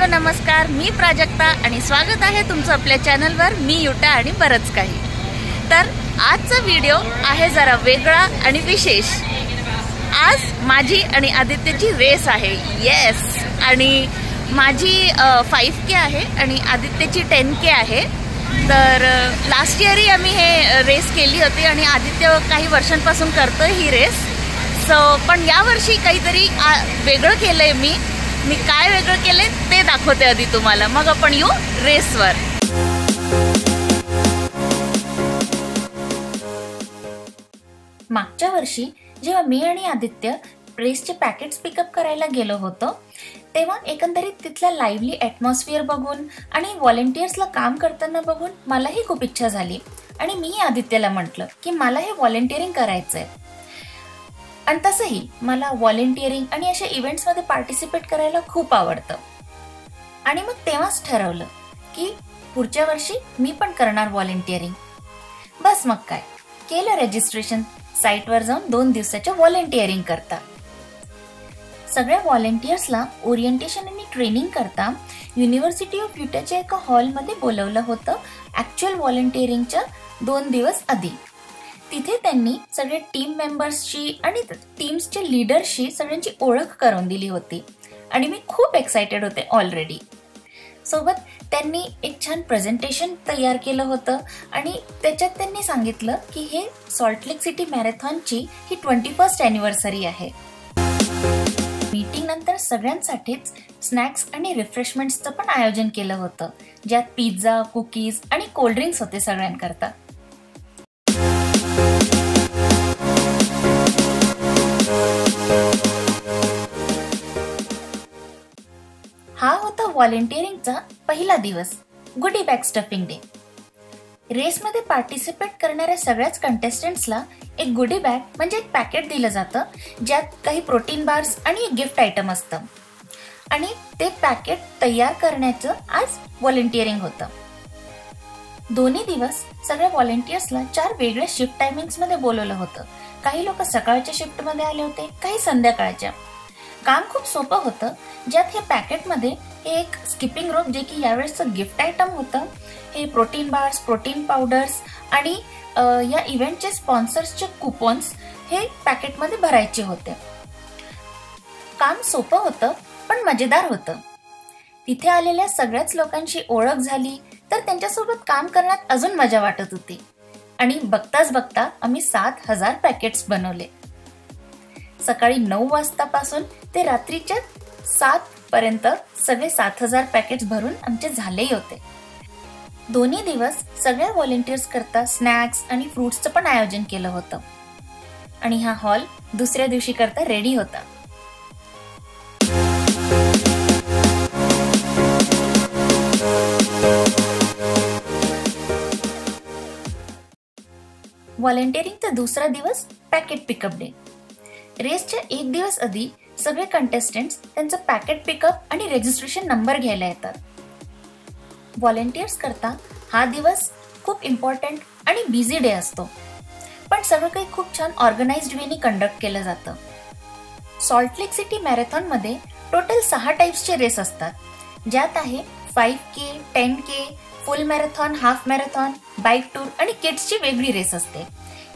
नमस्कार, मी प्राजक्ता आणि स्वागत आहे तुमचं आपल्या चॅनलवर मी युटा आणि बरंच काही। तर आजचा व्हिडिओ आहे जरा वेगळा आणि विशेष। आज माझी आणि आदित्यची रेस आहे। येस, आणि माझी 5K आहे आणि आदित्यची 10K आहे। तर लास्ट इयरही आम्ही हे रेस केली होती आणि आदित्य काही वर्षांपासून करतोय ही रेस। पण यावर्षी काहीतरी वेगळं केलंय मी काय वेगळं केलंय ते दाखवते आधी तुम्हाला, मग आपण येऊ रेसवर। मागच्या वर्षी जेव्हा मी आणि आदित्य रेसचे पॅकेट्स पिकअप करायला गेलो होतो तेव्हा एकंदरीत तिथला लाईव्हली ॲटमॉस्फिअर बघून आणि व्हॉलेंटियर्सला काम करताना बघून मलाही खूप इच्छा झाली आणि मी आदित्यला म्हटलं की मला हे व्हॉलेंटिअरिंग करायचंय। आणि तसंही मला व्हॉलेंटिअरिंग आणि अशा इव्हेंट्समध्ये पार्टिसिपेट करायला खूप आवडतं। आणि मग तेव्हाच ठरवलं की पुढच्या वर्षी मी पण करणार व्हॉलेंटिअरिंग। बस मग काय केलं, रजिस्ट्रेशन साईटवर जाऊन 2 दिवसाच्या व्हॉलेंटिअरिंग करता। सगळ्या व्हॉलेंटियर्सला ओरिएंटेशन आणि ट्रेनिंग करता युनिव्हर्सिटी ऑफ युटाच्या एका हॉलमध्ये बोलवलं होतं ॲक्च्युअल व्हॉलेंटिअरिंगच्या 2 दिवस आधी। तिथे त्यांनी सगळे टीम मेंबर्सची आणि टीम्सच्या लीडर्सची सगळ्यांची ओळख करून दिली होती आणि मी खूप एक्साइटेड होते ऑलरेडी। सोबत त्यांनी एक छान प्रेझेंटेशन तयार केलं होतं आणि त्याच्यात त्यांनी सांगितलं की हे सॉल्ट लेक सिटी मॅरेथॉनची ही 21st ॲनिव्हर्सरी आहे। मीटिंग नंतर सगळ्यांसाठीच स्नॅक्स आणि रिफ्रेशमेंट्सचं पण आयोजन केलं होतं, ज्यात पिझ्झा, कुकीज आणि कोल्ड्रिंक्स होते सगळ्यांकरता। हा होता व्हॉलेंटिअरिंगचा पहिला दिवस, गुडी बॅग स्टफिंग डे। रेसमध्ये पार्टिसिपेट करणाऱ्या सगळ्याच कंटेस्टंट्सला एक गुडी बॅग म्हणजे एक पॅकेट दिलं जातं, ज्यात काही प्रोटीन बार्स आणि एक गिफ्ट आयटम असतं। आणि ते पॅकेट तयार करण्याचं आज व्हॉलेंटिअरिंग होतं। दोन्ही दिवस सगळ्या व्हॉलेंटियर्सला 4 वेगळ्या शिफ्ट टायमिंग्समध्ये बोलवलं होतं। काही लोक सकाळच्या शिफ्टमध्ये आले होते, काही संध्याकाळच्या। काम खूप सोपं होतं, ज्यात हे पॅकेटमध्ये एक स्किपिंग रोप जे की यावेळेसचं गिफ्ट आयटम होतं, हे प्रोटीन बार्स, प्रोटीन पावडर्स आणि या इव्हेंटचे स्पॉन्सर्सचे कुपन्स हे पॅकेटमध्ये भरायचे होते। काम सोपं होतं पण मजेदार होतं। तिथे आलेल्या सगळ्याच लोकांची ओळख झाली तर त्यांच्यासोबत काम करण्यात अजून मजा वाटत होती आणि बघताच बघता आम्ही 7000 पॅकेट्स बनवले। सकाळी 9 वाजतापासून ते रात्रीच्या 7 पर्यंत सगळे 7000 पॅकेट्स भरून आमचे झालेही होते। दोन्ही दिवस सगळ्या व्हॉलेंटियर्स करता स्नॅक्स आणि फ्रुट्सचं पण आयोजन केलं होतं आणि हा हॉल दुसऱ्या दिवशी करता रेडी होता। व्हॉलेंटिअरिंगचा दुसरा दिवस पॅकेट पिकअप डे। रेसच्या 1 दिवस आधी सगळे कंटेस्टंट्स त्यांचं पॅकेट पिकअप आणि रजिस्ट्रेशन नंबर घ्यायला येतात। व्हॉलेंटियर्स करता हा दिवस खूप इम्पॉर्टंट आणि बिझी डे असतो, पण सगळं काही खूप छान ऑर्गनाइज्ड वेनी कंडक्ट केलं जातं। सॉल्ट लेक सिटी मॅरेथॉनमध्ये टोटल 6 टाइप्सचे रेस असतात, ज्यात आहे 5K, 10K, फुल marathon, half marathon, bike tour आणि किड्सची वेगळी रेस असते।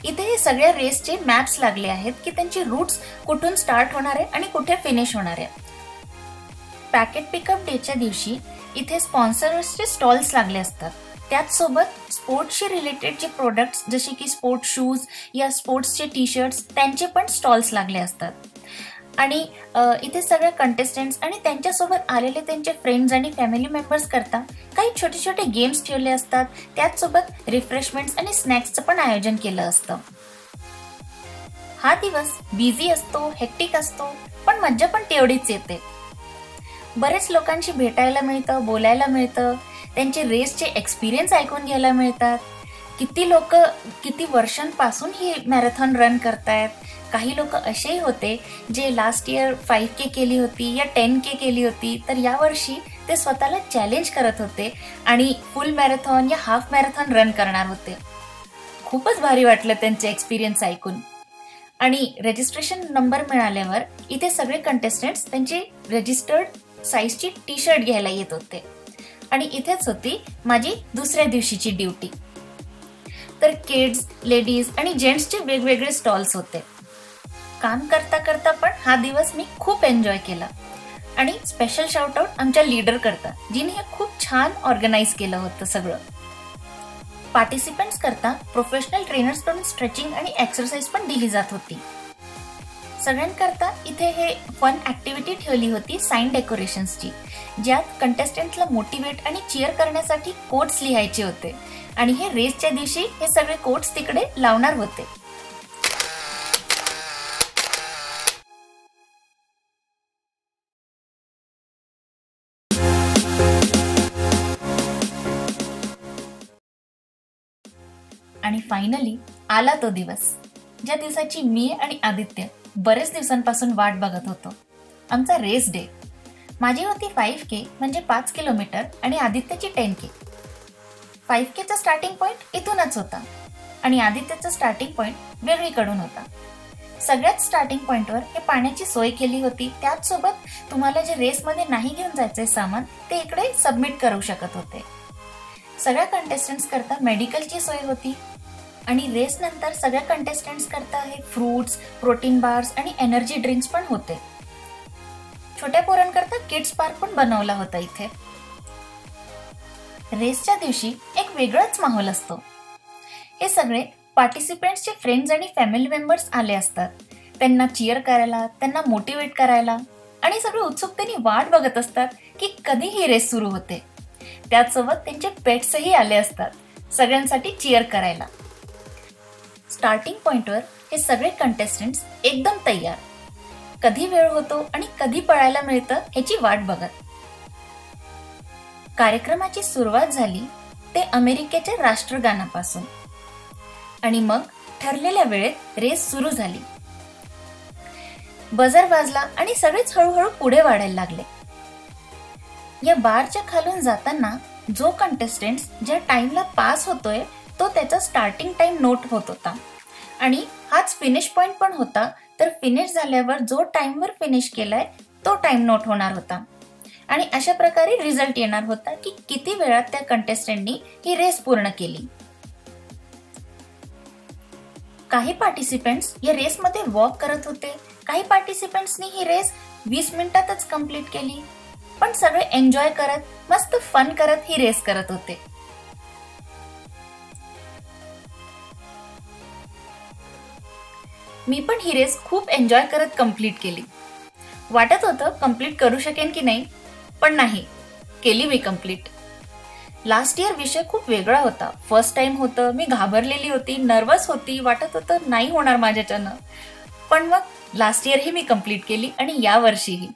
इथे हे सगळ्या रेसचे मॅप्स लागले आहेत की त्यांची रूट्स कुठून स्टार्ट होणार आहे आणि कुठे फिनिश होणार आहे। पॅकेट पिकअप डेच्या दिवशी इथे स्पॉन्सर्सचे स्टॉल्स लागले असतात, त्याच सोबत स्पोर्ट्सशी रिलेटेड जे प्रोडक्ट्स जसे की स्पोर्ट्स शूज या स्पोर्ट्सचे टी-शर्ट्स त्यांचे पण स्टॉल्स लागले असतात। आणि इथे सगळे कंटेस्टंट्स आणि त्यांच्यासोबत आलेले त्यांचे फ्रेंड्स आणि फॅमिली मेंबर्स करता काही छोटे छोटे गेम्स ठेवले असतात, त्याचसोबत रिफ्रेशमेंट्स आणि स्नॅक्सचं पण आयोजन केलं असतं। हा दिवस बिझी असतो, हेक्टिक असतो, पण मज्जा पण तेवढीच येते। बरेच लोकांशी भेटायला मिळतं, बोलायला मिळतं, त्यांचे रेसचे एक्सपिरियन्स ऐकून घ्यायला मिळतात। किती लोक किती वर्षांपासून ही मॅरेथॉन रन करतायत। काही लोक असेही होते जे लास्ट इयर 5K केली होती या 10K केली होती, तर यावर्षी ते स्वतःला चॅलेंज करत होते आणि फुल मॅरेथॉन या हाफ मॅरेथॉन रन करणार होते। खूपच भारी वाटलं त्यांचे एक्सपिरियन्स ऐकून. आणि रजिस्ट्रेशन नंबर मिळाल्यावर इथे सगळे कंटेस्टंट्स त्यांची रजिस्टर्ड साईजची टी शर्ट घ्यायला येत होते. आणि इथेच होती माझी दुसऱ्या दिवशीची ड्युटी. तर किड्स, लेडीज आणि जेंट्सचे वेगवेगळे स्टॉल्स होते. काम करता करता पण हा दिवस मी खूप एन्जॉय केला. आणि स्पेशल शाउट आउट आमच्या लीडर करता, जिने हे खूप छान ऑर्गनाईज केलं होतं सगळं. पार्टिसिपंट्स करता प्रोफेशनल ट्रेनर्स कडून स्ट्रेचिंग आणि एक्सरसाइज पण दिली जात होती. सगळ्यांकरता इथे हे फन ऍक्टिव्हिटी ठेवली होती साइन डेकोरेशन्सची, ज्यात कंटेस्टंटला मोटिवेट आणि चीअर करण्यासाठी कोट्स लिहायचे होते. आणि हे रेसच्या दिवशी हे सगळे कोट्स तिकडे लावणार होते. आणि फायनली आला तो दिवस, ज्या दिवसाची मी आणि आदित्य बरेच दिवसांपासून वाट बघत होतो. आमचा रेस डे. माझी होती 5K म्हणजे 5 किलोमीटर आणि आदित्यची 10K. 5Kचा स्टार्टिंग पॉइंट इथूनच होता आणि आदित्यचा स्टार्टिंग पॉइंट वेगळीकडून होता. सगळ्यात स्टार्टिंग पॉइंटवर हे पाण्याची सोय केली होती. त्याच सोबत तुम्हाला जे रेसमध्ये नाही घेऊन जायचे सामान ते इकडे सबमिट करू शकत होते. सगळ्या कंटेस्टंट्स करता मेडिकलची सोय होती. आणि रेस नंतर सगळ्या कंटेस्टंट्स करता हे फ्रूट्स, प्रोटीन बार्स आणि एनर्जी ड्रिंक्स पण होते. छोट्या पोरांकरता किड्स पार्क पण बनवला होता इथे. रेसच्या दिवशी एक वेगळाच माहोल असतो. हे सगळे पार्टिसिपेंट्सचे फ्रेंड्स आणि फॅमिली मेंबर्स आले असतात. त्यांना चीअर करायला, त्यांना मोटिवेट करायला आणि सगळे उत्सुकतेने वाट बघत असतात की कधी ही रेस सुरू होते. त्याचसोबत त्यांचे पेट्सही आले असतात सगळ्यांसाठी चीअर करायला. स्टार्टिंग पॉइंटवर हे सगळे कंटेस्टंट्स एकदम तयार, कधी वेळ होतो आणि कधी पळायला मिळतं ह्याची वाट बघत. कार्यक्रमाची सुरुवात झाली ते अमेरिकेच्या राष्ट्रगानापासून आणि मग ठरलेल्या वेळेत रेस सुरू झाली. बजर वाजला आणि सगळेच हळूहळू पुढे वाढायला लागले. या बारच्या खालून जाताना जो कंटेस्टंट ज्या टाइमला पास होतोय तो त्याचा स्टार्टिंग टाइम नोट होत होता आणि हाच फिनिश पॉइंट पण होता. तर फिनिश झाल्यावर जो टाइमवर फिनिश केलाय तो टाइम नोट होणार होता आणि अशा प्रकारे रिझल्ट येणार होता की किती वेळात त्या कंटेस्टंटनी ही रेस पूर्ण केली. काही पार्टिसिपेंट्स या रेसमध्ये वॉक करत होते. काही पार्टिसिपेंट्सनी ही रेस 20 मिनिटातच कंप्लीट केली. पण सगळे एन्जॉय करत, मस्त फन करत ही रेस करत होते. मी पण ही रेस खूप एन्जॉय करत कंप्लीट केली. वाटत होतं कंप्लीट करू शकेन की नाही, पण नाही, केली मी कंप्लीट. लास्ट इयर विषय खूप वेगळा होता. फर्स्ट टाइम होतं, मी घाबरलेली होती, नर्वस होती, वाटत होतं नाही होणार माझ्याच्यानं. पण मग लास्ट इयर ही मी कंप्लीट केली आणि या वर्षीही.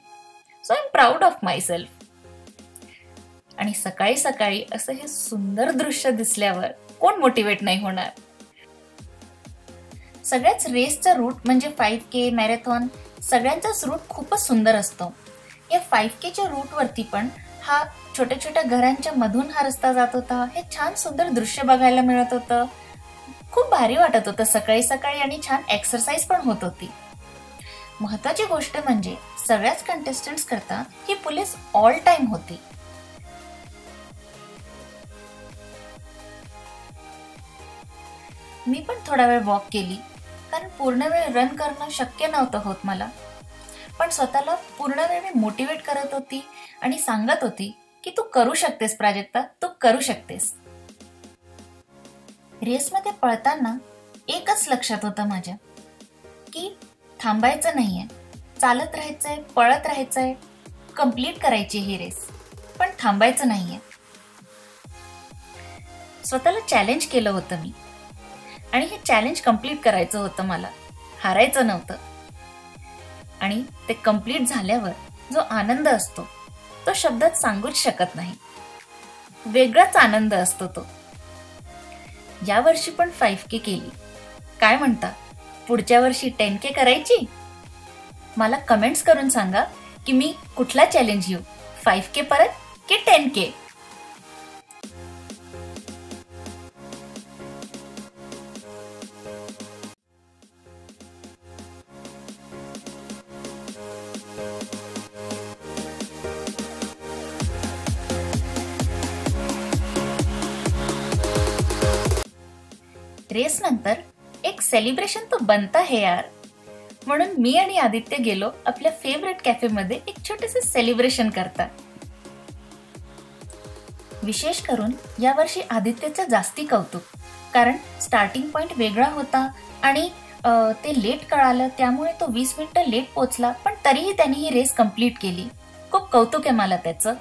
So I am proud of my self. आणि सकाळी सकाळी असं हे सुंदर दृश्य दिसल्यावर कोण मोटिवेट नाही होणार. सगळ्याच रेसचा रूट म्हणजे 5K, मॅरेथॉन सगळ्यांचाच रूट खूपच सुंदर असतो. या 5Kच्या रूटवरती पण हा छोट्या छोट्या घरांच्या मधून हा रस्ता जात होता. हे छान सुंदर दृश्य बघायला मिळत होतं. खूप भारी वाटत होतं सकाळी सकाळी आणि छान एक्सरसाइज पण होत होती. महत्वाची गोष्ट म्हणजे सगळ्याच कंटेस्टंट्स करता ही पोलीस ऑल टाइम होती. मी पण थोडा वेळ वॉक केली, कारण पूर्ण वेळ रन करणं शक्य नव्हतं होत मला. पण स्वतःला पूर्ण वेळ मी मोटिवेट करत होती आणि सांगत होती की तू करू शकतेस प्राजक्ता, तू करू शकतेस. रेसमध्ये पळताना एकच लक्षात होतं माझ्या की थांबायचं नाहीये, चालत राहायचंय, पळत राहायचंय, कंप्लीट करायची ही रेस, पण थांबायचं नाहीये. स्वतःला चॅलेंज केलं होतं मी आणि हे चॅलेंज कंप्लीट करायचं होतं मला, हारायचं नव्हतं. आणि ते कंप्लीट झाल्यावर जो आनंद असतो तो शब्दात सांगूच शकत नाही. वेगळाच आनंद असतो तो. या वर्षी पण 5K केली. काय म्हणता, पुढच्या वर्षी 10K करायची? मला कमेंट्स करून सांगा की मी कुठला चॅलेंज घेऊ, 5K परत की 10K. रेस नंतर एक सेलिब्रेशन तो बनता है यार, म्हणून मी आणि आदित्य गेलो आपल्या फेवरेट कॅफेमध्ये एक छोटेसे सेलिब्रेशन करता. विशेष करून यावर्षी आदित्यचं जास्ती कौतुक, कारण स्टार्टिंग पॉइंट वेगळा होता आणि ते लेट कळालं, त्यामुळे तो 20 मिनिटं लेट पोचला, पण तरीही त्याने ही रेस कंप्लीट केली. खूप कौतुक आहे मला त्याचं.